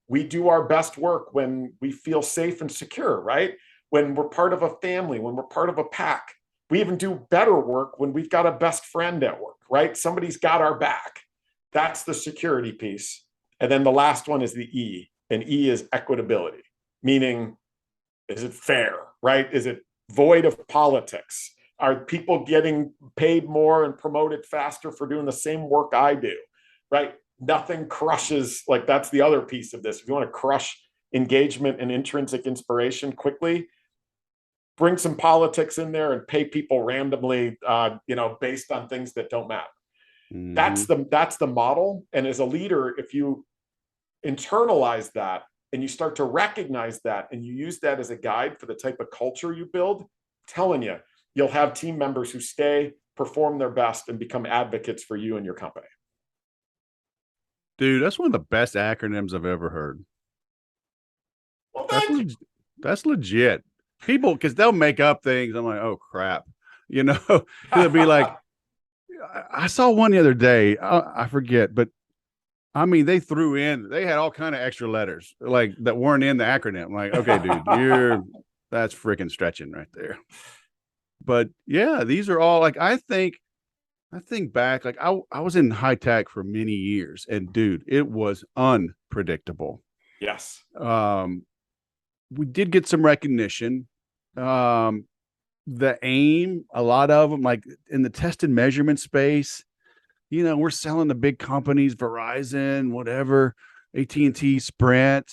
We do our best work when we feel safe and secure, right? When we're part of a family, when we're part of a pack. We even do better work when we've got a best friend at work, right? Somebody's got our back. That's the security piece. And then the last one is the E, and E is equitability, meaning, is it fair, right? Is it void of politics? Are people getting paid more and promoted faster for doing the same work I do, right? Nothing crushes, like that's the other piece of this. If you want to crush engagement and intrinsic inspiration quickly, bring some politics in there and pay people randomly, based on things that don't matter. Mm-hmm. That's the model. And as a leader, if you internalize that and you start to recognize that and you use that as a guide for the type of culture you build, I'm telling you, you'll have team members who stay, perform their best, and become advocates for you and your company. Dude, that's one of the best acronyms I've ever heard. Well, that's legit. People, because they'll make up things. I'm like, oh crap, they'll be like, I saw one the other day. I forget, but I mean, they had all kind of extra letters like that weren't in the acronym. I'm like, okay, dude, that's freaking stretching right there. But yeah, these are all like, I think back, like I was in high tech for many years and dude, it was unpredictable. Yes. We did get some recognition. The aim, a lot of them, like in the test and measurement space, we're selling to big companies, Verizon, whatever, AT&T, Sprint.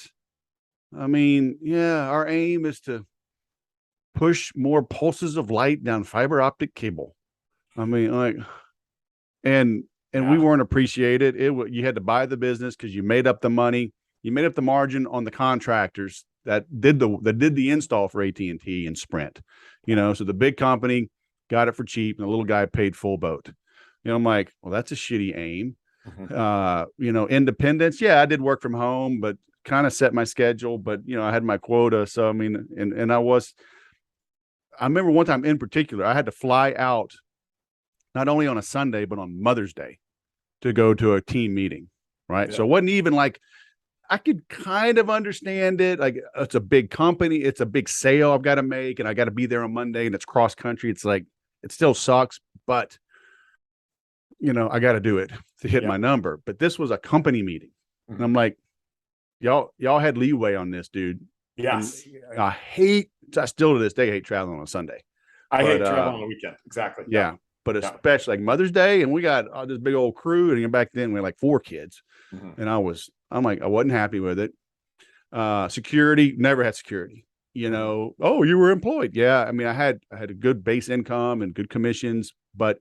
I mean, yeah, our aim is to push more pulses of light down fiber optic cable. I mean, like, and we Yeah. weren't appreciated. You had to buy the business because you made up the money, you made up the margin on the contractors that did the install for AT&T and Sprint. So the big company got it for cheap, and the little guy paid full boat. I'm like, well, that's a shitty aim. Independence. Yeah, I did work from home, but kind of set my schedule. But I had my quota, so I mean, and I remember one time in particular, I had to fly out not only on a Sunday but on Mother's Day to go to a team meeting, right? Yeah. So it wasn't even like, I could kind of understand it. Like, it's a big company, it's a big sale I've got to make, and I got to be there on Monday, and it's cross country. It's like, it still sucks, but I got to do it to hit my number. But this was a company meeting, and I'm like, y'all had leeway on this, dude. Yes. And I still to this day hate traveling on a Sunday. I hate traveling on the weekend. Exactly. Yeah. But especially like Mother's Day, and we got this big old crew, and back then we had like 4 kids, and I wasn't happy with it. Security, never had security. Oh, you were employed. Yeah, I mean, I had a good base income and good commissions, but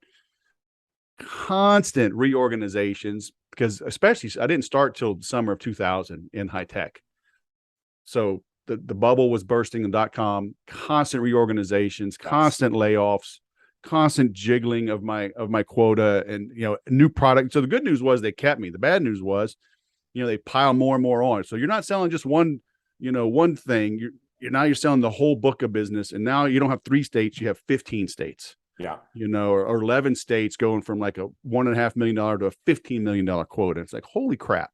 constant reorganizations, because especially I didn't start till the summer of 2000 in high tech. So the bubble was bursting in .com, constant reorganizations, constant layoffs, constant jiggling of my quota, and new product. So the good news was they kept me. The bad news was, they pile more and more on. So you're not selling just one thing. You're selling the whole book of business, and now you don't have 3 states, you have 15 states. Yeah. Or 11 states, going from like a $1.5 million to a $15 million quota. It's like, holy crap.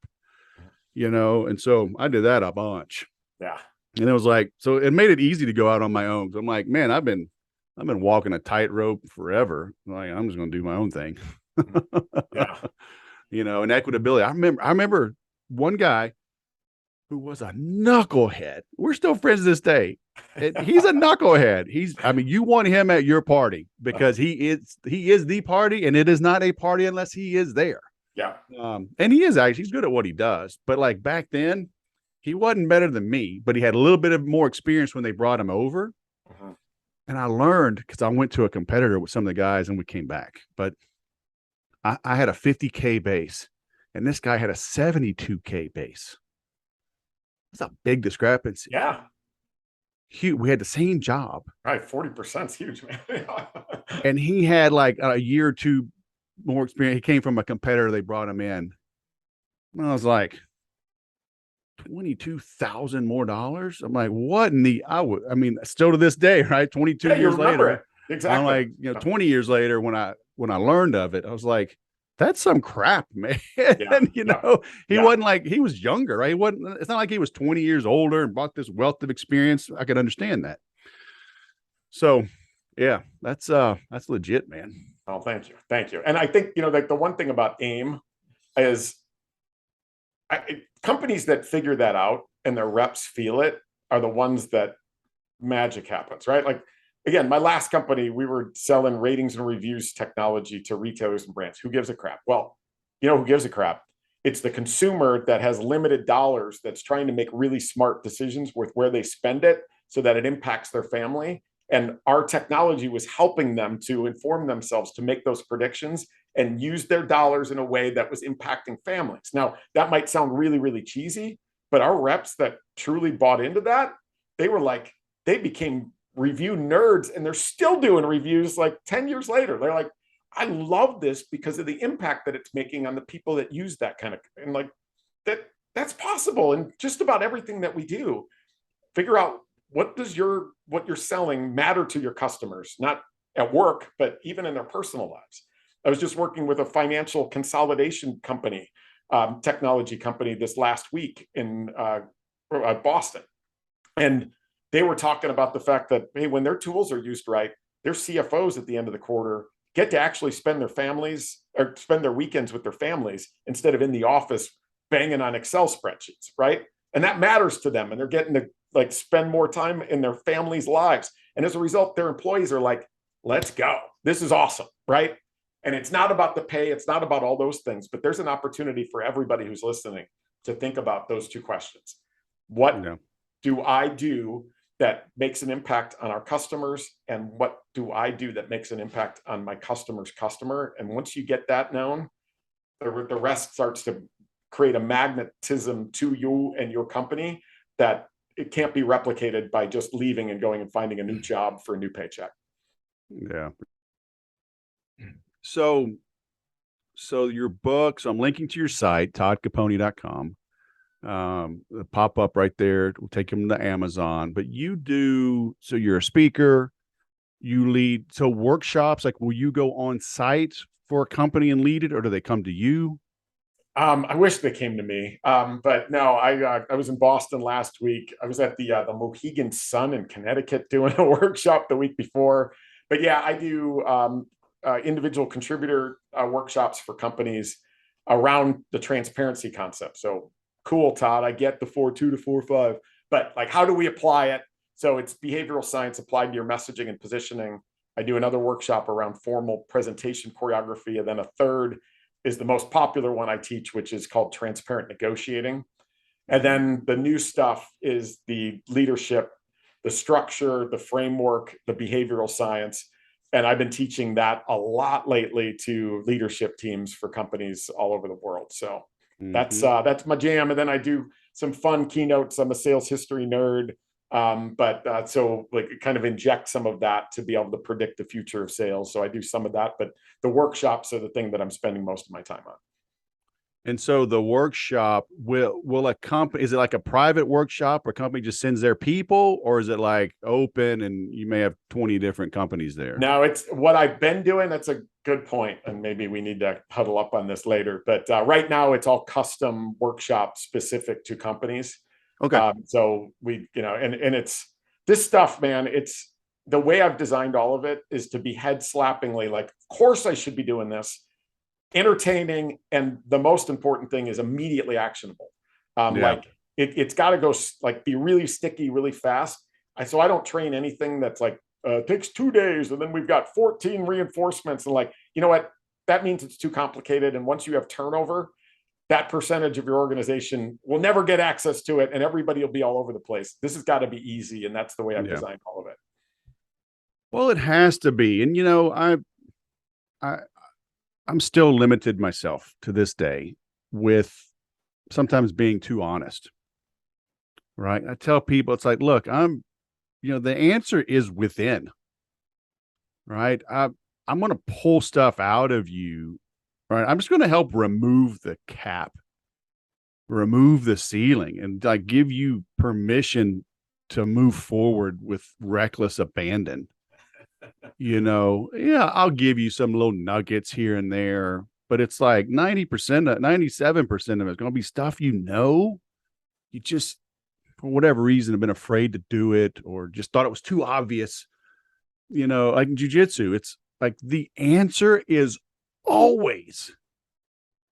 And so I did that a bunch. Yeah. And it was like, so it made it easy to go out on my own. So I'm like, man, I've been walking a tightrope forever. Like, I'm just going to do my own thing. Yeah. And Equitability. I remember one guy who was a knucklehead. We're still friends to this day. He's a knucklehead. You want him at your party, because he is the party, and it is not a party unless he is there. Yeah. And he is actually, he's good at what he does. But like back then, he wasn't better than me, but he had a little bit of more experience when they brought him over. And I learned, because I went to a competitor with some of the guys, and we came back. But I had a 50K base, and this guy had a 72K base. It's a big discrepancy. Yeah. We had the same job. Right. 40% is huge, man. And he had like a year or 2 more experience. He came from a competitor. They brought him in. And I was like, $22,000 more dollars. I'm like, what in the, still to this day, right? 22 years later. Exactly. I'm like, 20 years later, when I learned of it, I was like, that's some crap, man. And he wasn't like, he was younger, right? It's not like he was 20 years older and brought this wealth of experience. I could understand that. So yeah, that's legit, man. Oh, thank you. Thank you. And I think, like the one thing about AIM is companies that figure that out and their reps feel it are the ones that magic happens, right? Like, again, my last company, we were selling ratings and reviews technology to retailers and brands. Who gives a crap? Well, who gives a crap? It's the consumer that has limited dollars that's trying to make really smart decisions with where they spend it so that it impacts their family. And our technology was helping them to inform themselves to make those predictions and use their dollars in a way that was impacting families. Now, that might sound really, really cheesy, but our reps that truly bought into that, they became review nerds, and they're still doing reviews like 10 years later. They're like, I love this because of the impact that it's making on the people that use that kind of, and like that's possible. And just about everything that we do, figure out what you're selling matter to your customers, not at work, but even in their personal lives. I was just working with a financial consolidation company, technology company this last week in Boston. And they were talking about the fact that, hey, when their tools are used right, their CFOs at the end of the quarter get to actually spend their weekends with their families instead of in the office banging on Excel spreadsheets, right? And that matters to them, and they're getting to like spend more time in their families' lives. And as a result, their employees are like, let's go. This is awesome, right? And it's not about the pay, it's not about all those things, but there's an opportunity for everybody who's listening to think about those 2 questions. What do I do that makes an impact on our customers, and what do I do that makes an impact on my customer's customer? And once you get that known, the rest starts to create a magnetism to you and your company that it can't be replicated by just leaving and going and finding a new job for a new paycheck. Yeah. So your book, so I'm linking to your site, toddcaponi.com. Pop up right there. We'll take them to Amazon. But so you're a speaker, you lead workshops. Like, will you go on site for a company and lead it, or do they come to you? I wish they came to me, but no. I was in Boston last week. I was at the Mohegan Sun in Connecticut doing a workshop the week before. But yeah, I do individual contributor workshops for companies around the transparency concept. So cool, Todd. I get the 4.2 to 4.5, but like, how do we apply it? So it's behavioral science applied to your messaging and positioning. I do another workshop around formal presentation choreography, and then a third is the most popular one I teach, which is called transparent negotiating. And then the new stuff is the leadership, the structure, the framework, the behavioral science. And I've been teaching that a lot lately to leadership teams for companies all over the world. So that's my jam. And then I do some fun keynotes. I'm a sales history nerd. So like kind of inject some of that to be able to predict the future of sales. So I do some of that, but the workshops are the thing that I'm spending most of my time on. And so the workshop will a company, is it like a private workshop where a company just sends their people, or is it like open and you may have 20 different companies there? No, it's what I've been doing. That's a good point. And maybe we need to huddle up on this later, but right now it's all custom workshops specific to companies. Okay. So we, and it's this stuff, man. It's the way I've designed all of it is to be head slappingly like, of course I should be doing this, entertaining, and the most important thing is immediately actionable. Like it's got to go like be really sticky, really fast. So I don't train anything that's like takes 2 days and then we've got 14 reinforcements, and like, you know what, that means it's too complicated. And once you have turnover, that percentage of your organization will never get access to it, and everybody will be all over the place. This has got to be easy, and that's the way I've designed all of it. Well, it has to be. And I'm still limited myself to this day with sometimes being too honest. Right? I tell people, it's like, look, the answer is within. Right? I'm going to pull stuff out of you. Right. I'm just going to help remove the cap, remove the ceiling, and like give you permission to move forward with reckless abandon. I'll give you some little nuggets here and there, but it's like 90%, 97% of it's going to be stuff you just, for whatever reason, have been afraid to do it or just thought it was too obvious. Like in jiu-jitsu, it's like the answer is always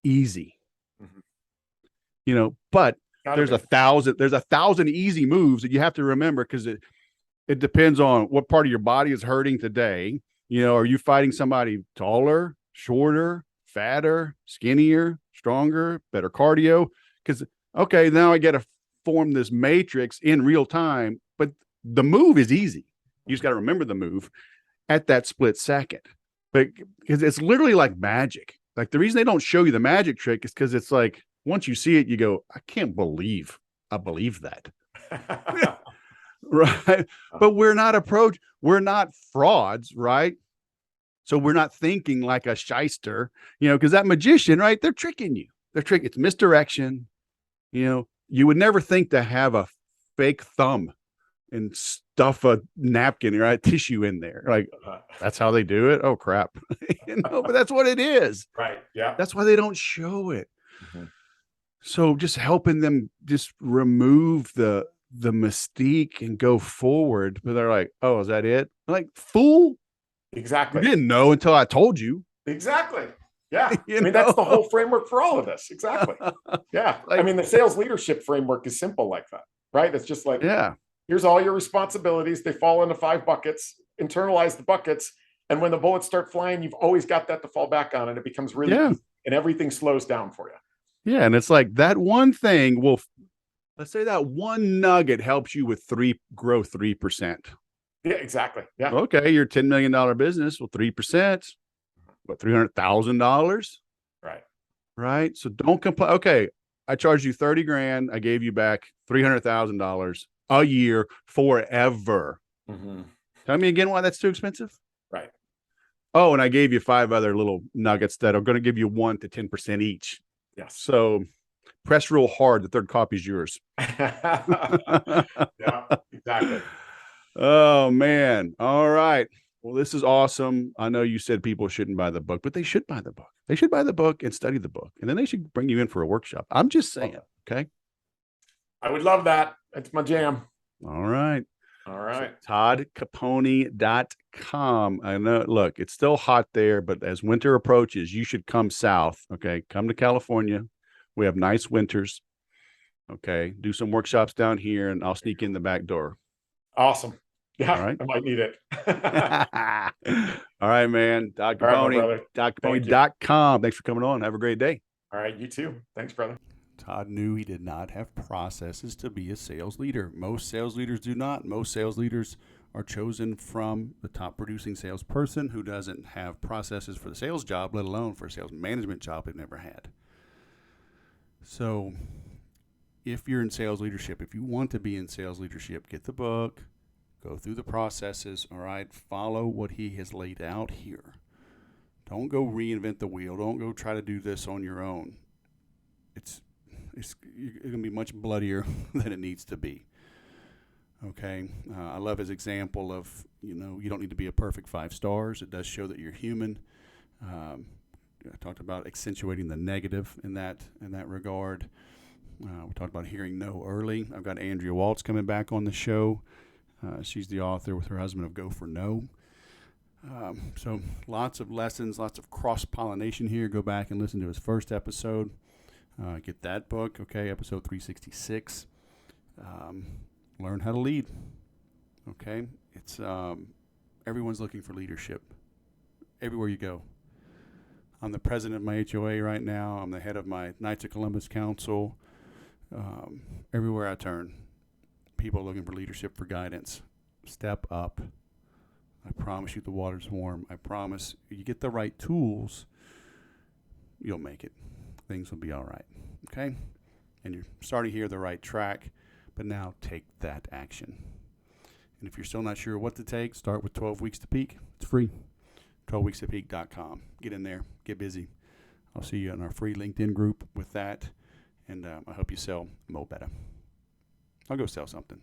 easy, but there's a thousand easy moves that you have to remember, because it depends on what part of your body is hurting today. Are you fighting somebody taller, shorter, fatter, skinnier, stronger, better cardio? Because, okay, now I got to form this matrix in real time, but the move is easy. You just got to remember the move at that split second. But because it's literally like magic. Like the reason they don't show you the magic trick is because it's like, once you see it, you go, I can't believe I believe that. Right. But we're not frauds, right? So we're not thinking like a shyster, because that magician, right? They're tricking you. It's misdirection. You would never think to have a fake thumb and stuff a napkin or a tissue in there. Like, that's how they do it. Oh crap. But that's what it is. Right. Yeah. That's why they don't show it. Mm-hmm. So just helping them just remove the mystique and go forward. But they're like, oh, is that it? I'm like, fool. Exactly. You didn't know until I told you. Exactly. Yeah. That's the whole framework for all of this. Exactly. Yeah. The sales leadership framework is simple like that, right? It's just like, here's all your responsibilities. They fall into 5 buckets, internalize the buckets. And when the bullets start flying, you've always got that to fall back on, and it becomes really easy, and everything slows down for you. Yeah. And it's like that one thing Let's say that one nugget helps you with grow 3%. Yeah, exactly. Yeah. Okay, your $10 million business, well, 3%, what, $300,000? Right. Right. So don't complain. Okay, I charged you 30 grand. I gave you back $300,000 a year forever. Mm-hmm. Tell me again why that's too expensive. Right. Oh, and I gave you 5 other little nuggets that are going to give you 1 to 10% each. Yes. So press real hard. The third copy is yours. Yeah, exactly. Oh, man. All right. Well, this is awesome. I know you said people shouldn't buy the book, but they should buy the book. They should buy the book and study the book. And then they should bring you in for a workshop. I'm just saying. Okay. I would love that. It's my jam. All right. All right. So, toddcaponi.com. I know, look, it's still hot there, but as winter approaches, you should come south. Okay. Come to California. We have nice winters. Okay. Do some workshops down here, and I'll sneak in the back door. Awesome. Yeah. All right. I might need it. All right, man. Todd Caponi. toddcaponi.com. Thanks for coming on. Have a great day. All right. You too. Thanks, brother. Todd knew he did not have processes to be a sales leader. Most sales leaders do not. Most sales leaders are chosen from the top producing salesperson who doesn't have processes for the sales job, let alone for a sales management job they've never had. So if you're in sales leadership, if you want to be in sales leadership, get the book, go through the processes, all right? Follow what he has laid out here. Don't go reinvent the wheel. Don't go try to do this on your own. It's going to be much bloodier than it needs to be. Okay. I love his example of, you don't need to be a perfect 5 stars. It does show that you're human. I talked about accentuating the negative in that regard. We talked about hearing no early. I've got Andrea Waltz coming back on the show. She's the author with her husband of Go for No. So lots of lessons, lots of cross-pollination here. Go back and listen to his first episode. Get that book, okay, episode 366. Learn how to lead, okay? It's everyone's looking for leadership everywhere you go. I'm the president of my HOA right now. I'm the head of my Knights of Columbus Council. Everywhere I turn, people are looking for leadership, for guidance. Step up. I promise you the water's warm. I promise you get the right tools, you'll make it. Things will be all right, okay? And you're starting here the right track, but now take that action. And if you're still not sure what to take, start with 12 Weeks to Peak. It's free, 12weekstopeak.com. Get in there, get busy. I'll see you in our free LinkedIn group with that, and I hope you sell Mo better. I'll go sell something.